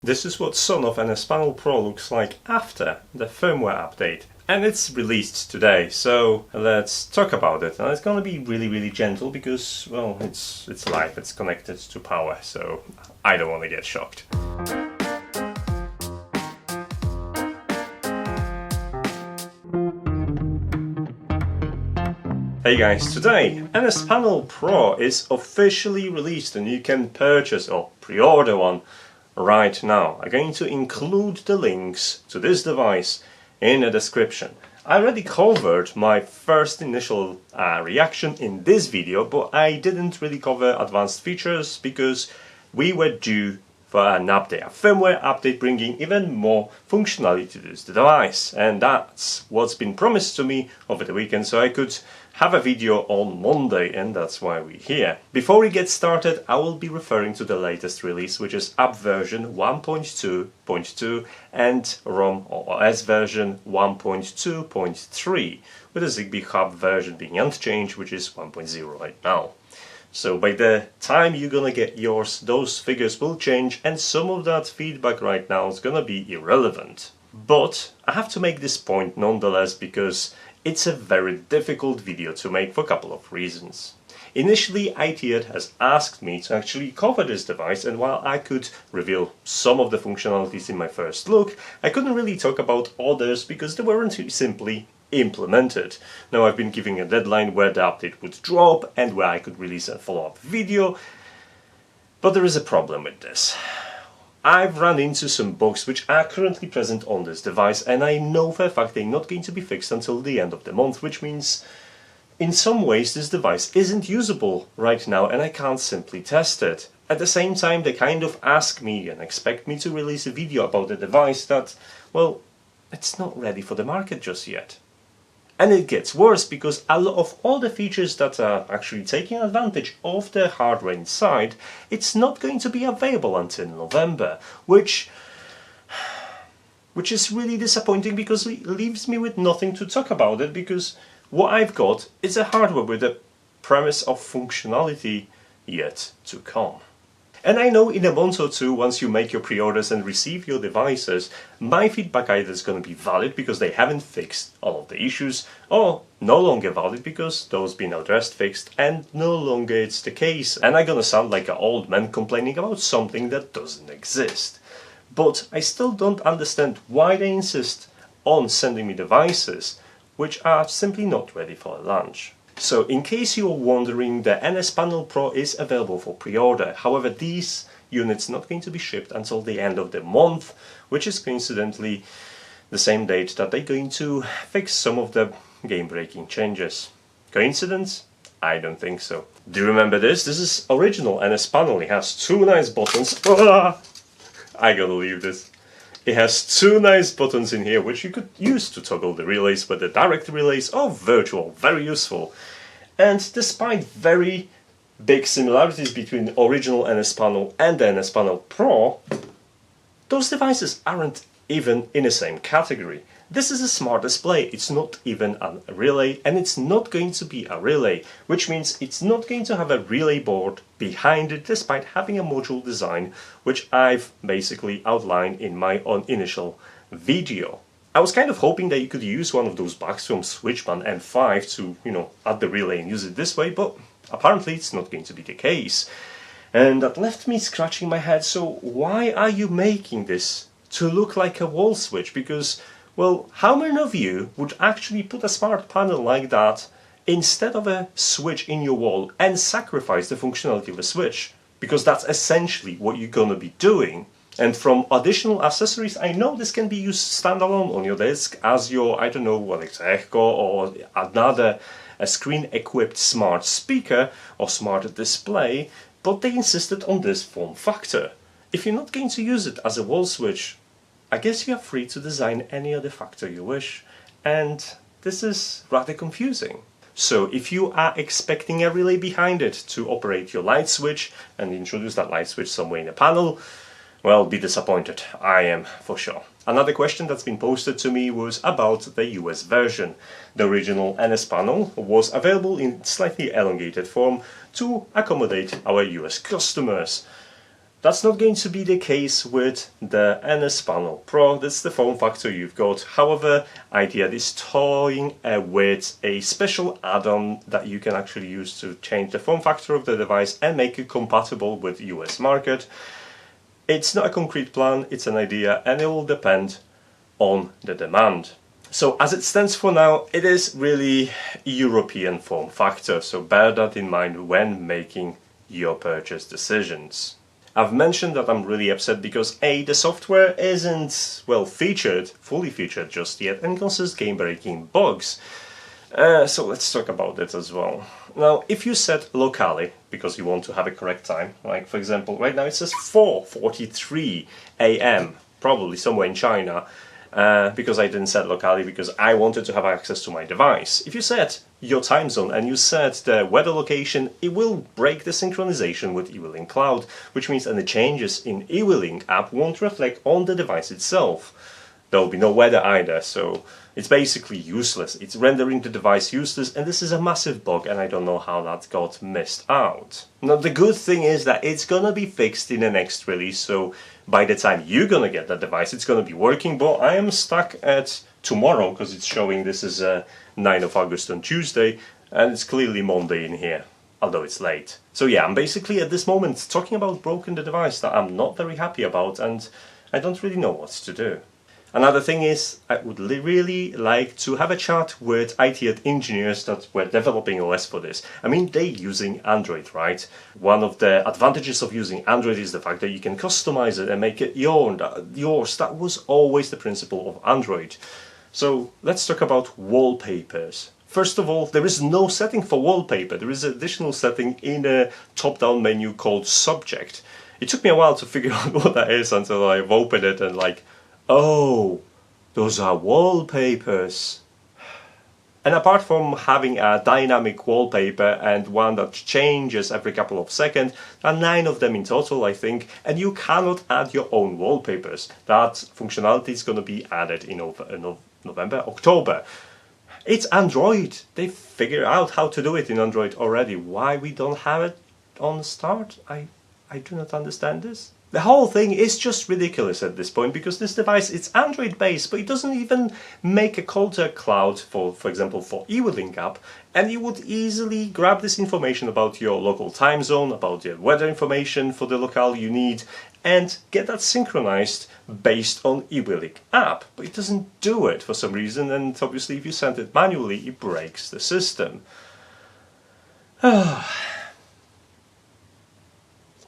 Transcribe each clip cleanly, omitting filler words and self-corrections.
This is what Sonoff NSPanel Pro looks like after the firmware update. And it's released today, so let's talk about it. And it's gonna be really gentle because, well, it's live, it's connected to power, so I don't want to get shocked. Hey guys, today NSPanel Pro is officially released and you can purchase or pre-order one right now. I'm going to include the links to this device in the description. I already covered my first initial reaction in this video, but I didn't really cover advanced features because we were due for an update, a firmware update bringing even more functionality to this device, and that's what's been promised to me over the weekend, so I could have a video on Monday, and that's why we're here. Before we get started, I will be referring to the latest release, which is up version 1.2.2 and ROM or OS version 1.2.3, with the Zigbee hub version being unchanged, which is 1.0 right now. So by the time you're gonna get yours, those figures will change, and some of that feedback right now is gonna be irrelevant. But I have to make this point nonetheless because it's a very difficult video to make for a couple of reasons. Initially, ITEAD has asked me to actually cover this device, and while I could reveal some of the functionalities in my first look, I couldn't really talk about others because they weren't simply implemented. Now I've been giving a deadline where the update would drop and where I could release a follow-up video, but there is a problem with this. I've run into some bugs which are currently present on this device, and I know for a fact they're not going to be fixed until the end of the month, which means in some ways this device isn't usable right now and I can't simply test it. At the same time, they kind of ask me and expect me to release a video about the device that, well, it's not ready for the market just yet. And it gets worse because a lot of all the features that are actually taking advantage of the hardware inside, it's not going to be available until November, which is really disappointing because it leaves me with nothing to talk about it, because what I've got is a hardware with a premise of functionality yet to come. And I know in a month or two, once you make your pre-orders and receive your devices, my feedback either is going to be valid because they haven't fixed all of the issues, or no longer valid because those been addressed, fixed, and no longer it's the case. And I'm going to sound like an old man complaining about something that doesn't exist. But I still don't understand why they insist on sending me devices which are simply not ready for launch. So, in case you're wondering, the NSPanel Pro is available for pre-order. However, these units are not going to be shipped until the end of the month, which is coincidentally the same date that they're going to fix some of the game-breaking changes. Coincidence? I don't think so. Do you remember this? This is original NSPanel. It has two nice buttons. I gotta leave this. It has two nice buttons in here which you could use to toggle the relays, whether direct relays or virtual, very useful. And despite very big similarities between the original NSPanel and the NSPanel Pro, those devices aren't even in the same category. This is a smart display, it's not even a relay, and it's not going to be a relay, which means it's not going to have a relay board behind it, despite having a module design, which I've basically outlined in my own initial video. I was kind of hoping that you could use one of those bugs from Switchman N5 to, add the relay and use it this way, but apparently it's not going to be the case. And that left me scratching my head, so why are you making this to look like a wall switch? Because, well, how many of you would actually put a smart panel like that instead of a switch in your wall and sacrifice the functionality of a switch? Because that's essentially what you're gonna be doing. And from additional accessories, I know this can be used standalone on your desk as your, I don't know, what it's Echo or another screen-equipped smart speaker or smart display, but they insisted on this form factor. If you're not going to use it as a wall switch, I guess you are free to design any other factor you wish, and this is rather confusing. So if you are expecting a relay behind it to operate your light switch and introduce that light switch somewhere in the panel, well, be disappointed. I am, for sure. Another question that's been posted to me was about the US version. The original NSPanel was available in slightly elongated form to accommodate our US customers. That's not going to be the case with the NSPanel Pro. That's the form factor you've got. However, ITEAD is toying with a special add-on that you can actually use to change the form factor of the device and make it compatible with the US market. It's not a concrete plan, it's an idea, and it will depend on the demand. So as it stands for now, it is really European form factor, so bear that in mind when making your purchase decisions. I've mentioned that I'm really upset because A, the software isn't well featured, fully featured just yet, and consists game-breaking bugs. So let's talk about it as well. Now, if you set locally, because you want to have a correct time, like for example, right now it says 4:43 AM, probably somewhere in China, because I didn't set locally because I wanted to have access to my device. If you set your time zone and you set the weather location, it will break the synchronization with eWeLink Cloud, which means any changes in eWeLink app won't reflect on the device itself. There will be no weather either, so it's basically useless. It's rendering the device useless, and this is a massive bug, and I don't know how that got missed out. Now, the good thing is that it's gonna be fixed in the next release, so by the time you're gonna get that device, it's gonna be working, but I am stuck at tomorrow, because it's showing this is 9th of August on Tuesday, and it's clearly Monday in here, although it's late. So yeah, I'm basically at this moment talking about broken the device that I'm not very happy about, and I don't really know what to do. Another thing is, I would really like to have a chat with ITEAD engineers that were developing OS for this. I mean, they're using Android, right? One of the advantages of using Android is the fact that you can customize it and make it yours. That was always the principle of Android. So let's talk about wallpapers. First of all, there is no setting for wallpaper. There is an additional setting in a top-down menu called Subject. It took me a while to figure out what that is until I've opened it and like, oh, those are wallpapers. And apart from having a dynamic wallpaper and one that changes every couple of seconds, there are 9 of them in total, I think, and you cannot add your own wallpapers. That functionality is going to be added in November, October. It's Android. They figured out how to do it in Android already. Why we don't have it on the start? I do not understand this. The whole thing is just ridiculous at this point, because this device, it's Android based, but it doesn't even make a call to a cloud for example, for eWeLink app, and you would easily grab this information about your local time zone, about the weather information for the locale you need, and get that synchronized based on eWeLink app. But it doesn't do it for some reason, and obviously if you send it manually, it breaks the system.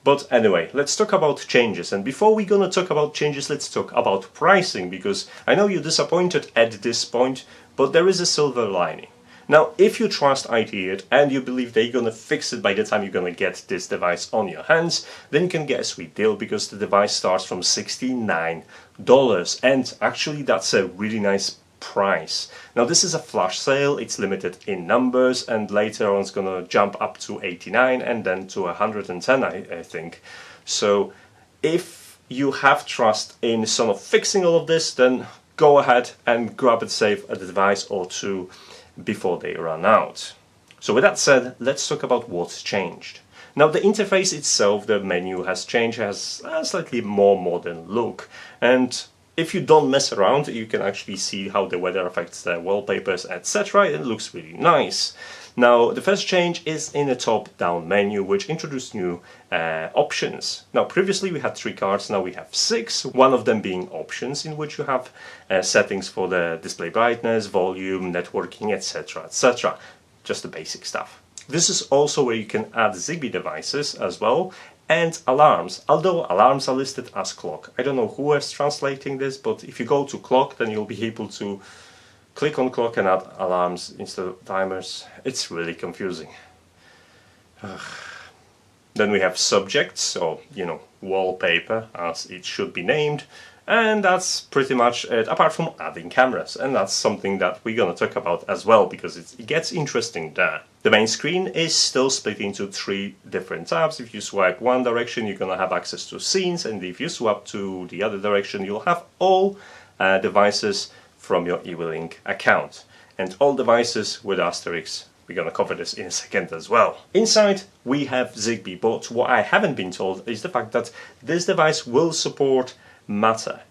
But anyway, let's talk about changes. And before we're gonna talk about changes, let's talk about pricing, because I know you're disappointed at this point, but there is a silver lining. Now, if you trust ITEAD and you believe they're gonna fix it by the time you're gonna get this device on your hands, then you can get a sweet deal, because the device starts from $69. And actually, that's a really nice price. Now, this is a flash sale, it's limited in numbers, and later on it's gonna jump up to 89 and then to 110, I think. So if you have trust in Sonoff fixing all of this, then go ahead and grab it, save a device or two before they run out. So with that said, let's talk about what's changed. Now, the interface itself, the menu has changed, has a slightly more modern look, and if you don't mess around, you can actually see how the weather affects the wallpapers, etc. It looks really nice. Now, the first change is in the top-down menu, which introduced new options. Now, previously we had 3 cards, now we have 6, one of them being options, in which you have settings for the display brightness, volume, networking, etc., etc. Just the basic stuff. This is also where you can add Zigbee devices as well, and alarms, although alarms are listed as clock. I don't know who is translating this, but if you go to clock, then you'll be able to click on clock and add alarms instead of timers. It's really confusing. Then we have subjects, or wallpaper as it should be named, and that's pretty much it, apart from adding cameras, and that's something that we're gonna talk about as well, because it gets interesting there. The main screen is still split into 3 different tabs. If you swipe one direction, you're gonna have access to scenes, and if you swap to the other direction, you'll have all devices from your eWeLink account, and all devices with asterisks we're going to cover this in a second as well. Inside we have Zigbee, but what I haven't been told is the fact that this device will support Matter,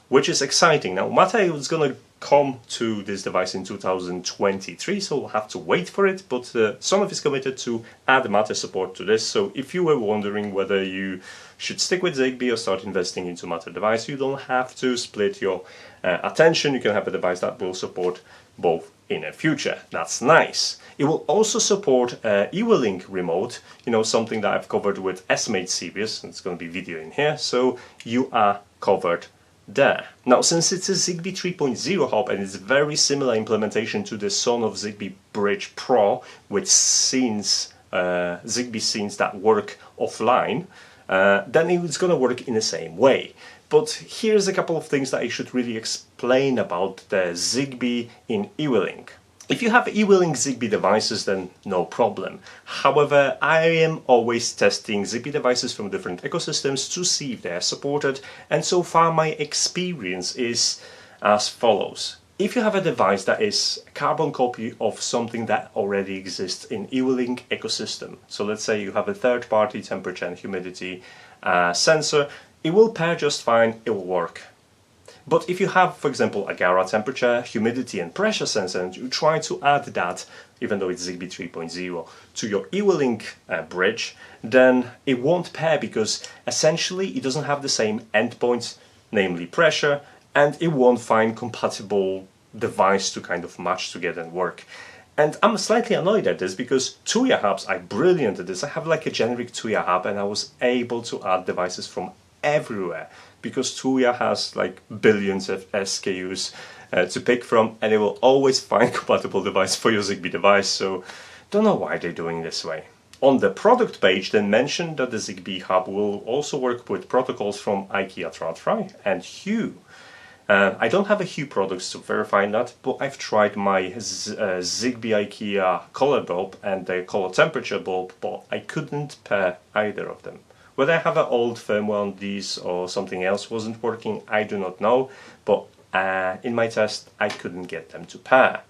which is exciting. Now Matter is going to come to this device in 2023, so we'll have to wait for it, but Sonoff is committed to add Matter support to this, so if you were wondering whether you should stick with Zigbee or start investing into Matter device, you don't have to split your attention. You can have a device that will support both in the future. That's nice. It will also support eWeLink remote, you know, something that I've covered with Estimate series. It's going to be video in here, so you are covered there. Now, since it's a Zigbee 3.0 hub and it's very similar implementation to the Sonoff Zigbee Bridge Pro with scenes, Zigbee scenes that work offline, then it's going to work in the same way. But here's a couple of things that I should really explain about the Zigbee in eWeLink. If you have eWeLink Zigbee devices, then no problem. However, I am always testing Zigbee devices from different ecosystems to see if they are supported, and so far my experience is as follows. If you have a device that is a carbon copy of something that already exists in eWeLink ecosystem, so let's say you have a third-party temperature and humidity sensor, it will pair just fine, it will work. But if you have, for example, a Gara temperature, humidity and pressure sensor, and you try to add that, even though it's Zigbee 3.0, to your eWeLink bridge, then it won't pair because essentially it doesn't have the same endpoints, namely pressure, and it won't find compatible device to kind of match together and work. And I'm slightly annoyed at this because Tuya hubs are brilliant at this. I have like a generic Tuya hub and I was able to add devices from everywhere, because Tuya has like billions of SKUs to pick from, and it will always find compatible device for your Zigbee device, so don't know why they're doing this way. On the product page, they mentioned that the Zigbee hub will also work with protocols from ITEAD and Hue. I don't have a Hue products to verify that, but I've tried my Zigbee IKEA color bulb and the color temperature bulb, but I couldn't pair either of them. Whether I have an old firmware on these or something else wasn't working, I do not know, but in my test I couldn't get them to pair.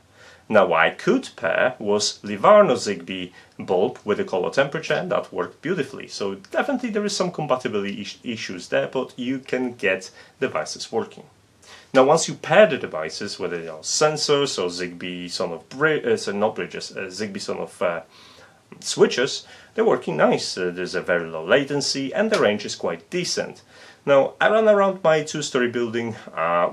Now what I could pair was Livarno Zigbee bulb with the color temperature, and that worked beautifully. So definitely there is some compatibility issues there, but you can get devices working. Now once you pair the devices, whether they are sensors or Zigbee Sonoff Zigbee Sonoff switches, they're working nice. There's a very low latency and the range is quite decent. Now I ran around my two-story building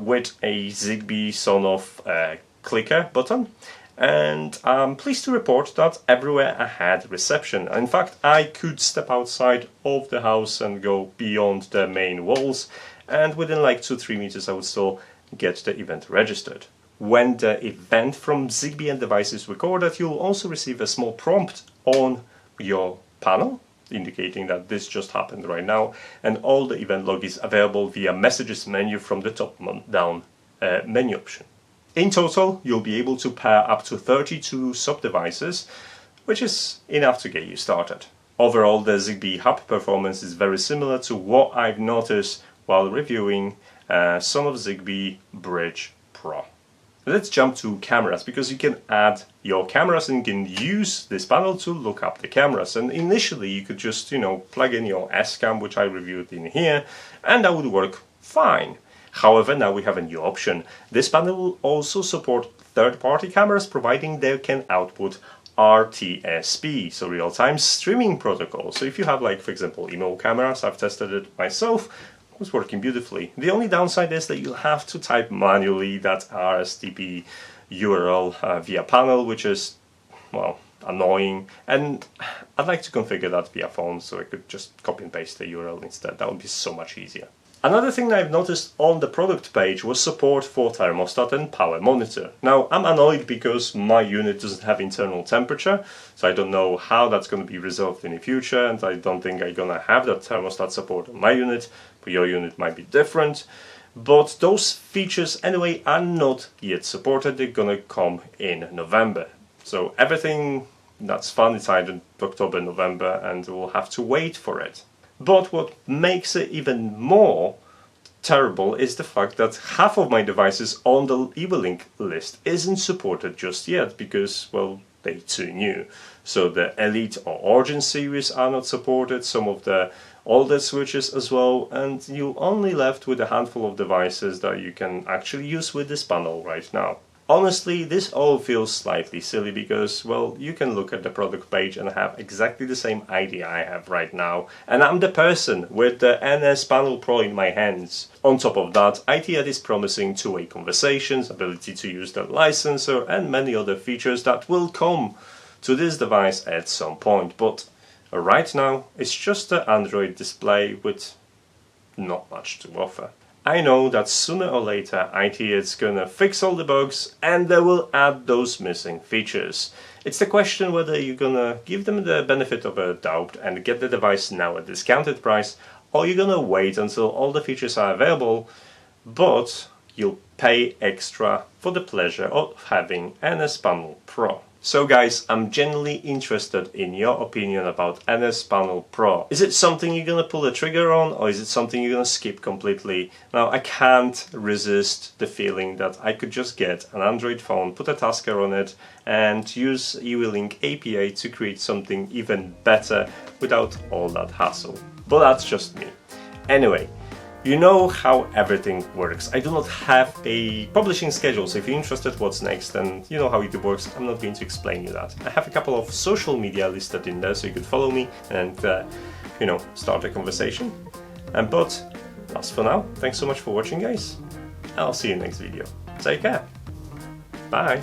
with a Zigbee Sonoff clicker button, and I'm pleased to report that everywhere I had reception. In fact, I could step outside of the house and go beyond the main walls, and within like 2-3 meters I would still get the event registered. When the event from Zigbee and device is recorded, you'll also receive a small prompt on your panel indicating that this just happened right now, and all the event log is available via messages menu from the top down menu option. In total, you'll be able to pair up to 32 sub-devices, which is enough to get you started. Overall, the Zigbee hub performance is very similar to what I've noticed while reviewing Sonoff Zigbee Bridge Pro. Let's jump to cameras, because you can add your cameras and you can use this panel to look up the cameras. And initially you could just, plug in your S-Cam, which I reviewed in here, and that would work fine. However, now we have a new option. This panel will also support third-party cameras, providing they can output RTSP, so real-time streaming protocol. So if you have, like, for example, email cameras, I've tested it myself, was working beautifully. The only downside is that you'll have to type manually that RSTP URL via panel, which is, well, annoying, and I'd like to configure that via phone so I could just copy and paste the URL instead. That would be so much easier. Another thing that I've noticed on the product page was support for thermostat and power monitor. Now, I'm annoyed because my unit doesn't have internal temperature, so I don't know how that's going to be resolved in the future, and I don't think I'm going to have that thermostat support on my unit, but your unit might be different. But those features anyway are not yet supported. They're going to come in November. So everything that's fun is either October, November, and we'll have to wait for it. But what makes it even more terrible is the fact that half of my devices on the eWeLink list isn't supported just yet because, well, they too new. So the Elite or Origin series are not supported, some of the older switches as well, and you're only left with a handful of devices that you can actually use with this panel right now. Honestly, this all feels slightly silly because, well, you can look at the product page and have exactly the same idea I have right now, and I'm the person with the NSPanel Pro in my hands. On top of that, ITEAD is promising two-way conversations, ability to use the licensor, and many other features that will come to this device at some point, but right now it's just an Android display with not much to offer. I know that sooner or later ITEAD's gonna fix all the bugs and they will add those missing features. It's the question whether you're gonna give them the benefit of a doubt and get the device now at discounted price, or you're gonna wait until all the features are available, but you'll pay extra for the pleasure of having NSPanel Pro. So guys, I'm genuinely interested in your opinion about NSPanel Pro. Is it something you're gonna pull the trigger on, or is it something you're gonna skip completely? Now, I can't resist the feeling that I could just get an Android phone, put a tasker on it, and use UWLink API to create something even better without all that hassle. But that's just me. Anyway, you know how everything works. I do not have a publishing schedule, so if you're interested what's next and you know how YouTube works, I'm not going to explain you that. I have a couple of social media listed in there so you could follow me and, you know, start a conversation. But that's for now. Thanks so much for watching, guys. I'll see you next video. Take care. Bye.